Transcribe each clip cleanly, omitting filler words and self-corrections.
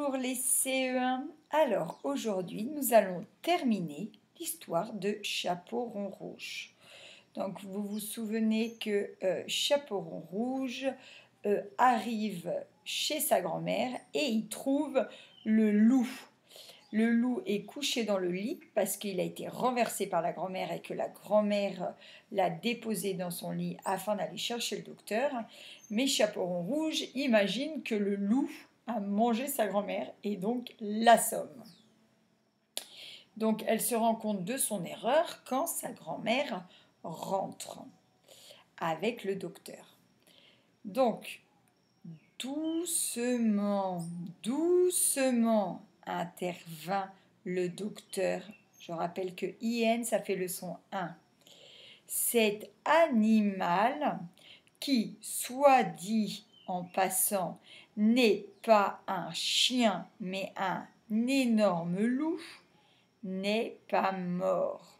Pour les CE1, alors aujourd'hui nous allons terminer l'histoire de Chaperon Rouge. Donc vous vous souvenez que Chaperon Rouge arrive chez sa grand-mère et il trouve le loup. Le loup est couché dans le lit parce qu'il a été renversé par la grand-mère et que la grand-mère l'a déposé dans son lit afin d'aller chercher le docteur. Mais Chaperon Rouge imagine que le loup a mangé sa grand-mère et donc l'assomme. Donc elle se rend compte de son erreur quand sa grand-mère rentre avec le docteur. Donc doucement, doucement intervint le docteur. Je rappelle que IN, ça fait le son 1. Cet animal qui, soit dit en passant, n'est pas un chien, mais un énorme loup, n'est pas mort.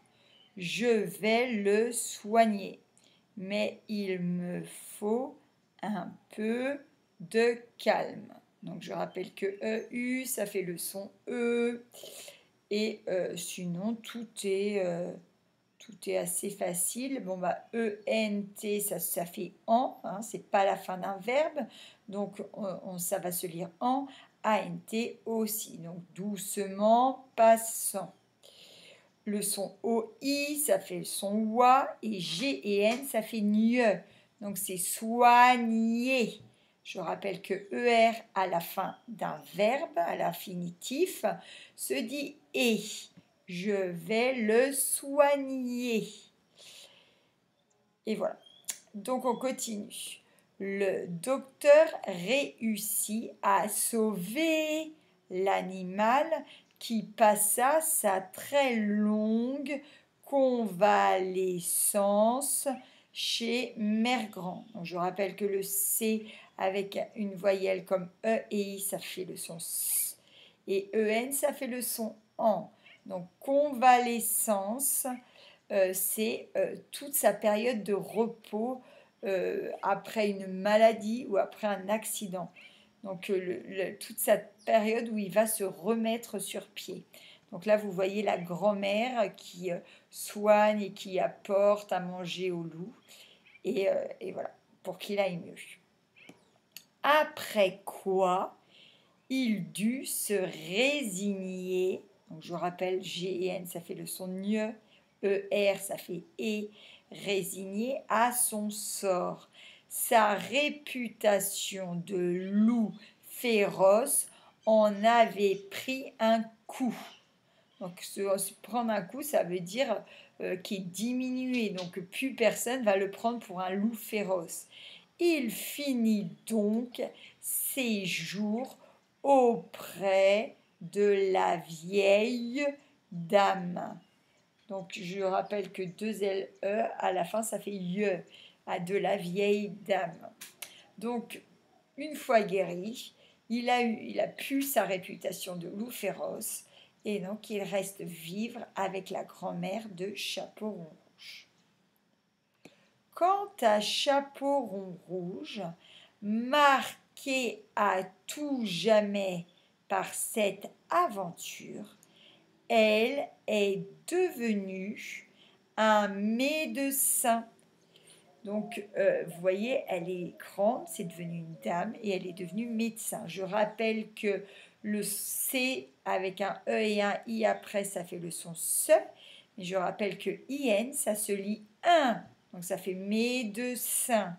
Je vais le soigner, mais il me faut un peu de calme. Donc je rappelle que EU, ça fait le son E, et sinon tout est assez facile. Bon bah ENT, ça fait en, hein, c'est pas la fin d'un verbe, donc ça va se lire en. ANT aussi, donc doucement, passant. Le son OI, ça fait le son OA, et G et N, ça fait NIE. Donc c'est soigner. Je rappelle que ER à la fin d'un verbe, à l'infinitif, se dit et. Je vais le soigner. Et voilà. Donc on continue. Le docteur réussit à sauver l'animal qui passa sa très longue convalescence chez Mère Grand. Donc je rappelle que le C avec une voyelle comme E et I, ça fait le son S. Et EN, ça fait le son AN. Donc convalescence, c'est toute sa période de repos après une maladie ou après un accident. Donc toute cette période où il va se remettre sur pied. Donc là, vous voyez la grand-mère qui soigne et qui apporte à manger au loup. Et voilà, pour qu'il aille mieux. Après quoi, il dut se résigner. Donc je rappelle, G et N, ça fait le son NIE. ER, ça fait E. Résigner à son sort. Sa réputation de loup féroce en avait pris un coup. Donc se prendre un coup, ça veut dire qu'il est diminué, donc plus personne va le prendre pour un loup féroce. Il finit donc ses jours auprès de la vieille dame. Donc je rappelle que 2 LE à la fin, ça fait IE, à de la vieille dame. Donc une fois guéri, il a pu sa réputation de loup féroce et donc il reste vivre avec la grand-mère de Chaperon Rouge. Quant à Chaperon Rouge, marqué à tout jamais par cette aventure, elle est devenue un médecin. Donc, vous voyez, elle est grande, c'est devenu une dame et elle est devenue médecin. Je rappelle que le C avec un E et un I après, ça fait le son SE. Mais je rappelle que IN, ça se lit 1. Donc, ça fait médecin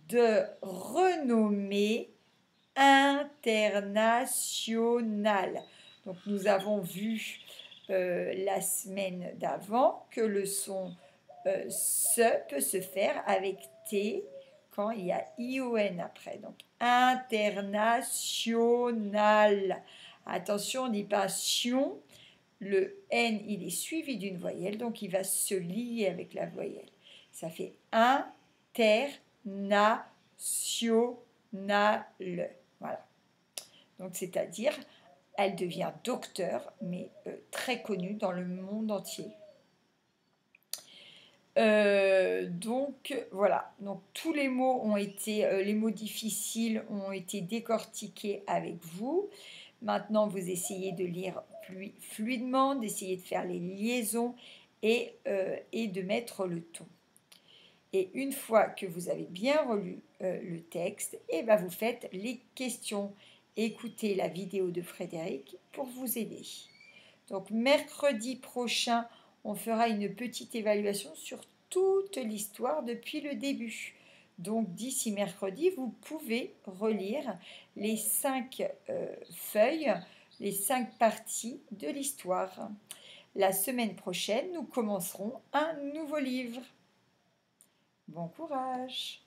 de renommée internationale. Donc, nous avons vu la semaine d'avant que le son se peut se faire avec T quand il y a ION après. Donc, international. Attention, on ne dit pas sion. Le N, il est suivi d'une voyelle, donc il va se lier avec la voyelle. Ça fait international. Voilà. Donc, c'est-à-dire, elle devient docteur, mais très connue dans le monde entier. Donc voilà, donc tous les mots ont été, les mots difficiles ont été décortiqués avec vous. Maintenant, vous essayez de lire plus fluidement, d'essayer de faire les liaisons et de mettre le ton. Et une fois que vous avez bien relu le texte, et ben vous faites les questions. Écoutez la vidéo de Frédéric pour vous aider. Donc mercredi prochain, on fera une petite évaluation sur toute l'histoire depuis le début. Donc d'ici mercredi, vous pouvez relire les 5 feuilles, les 5 parties de l'histoire. La semaine prochaine, nous commencerons un nouveau livre. Bon courage!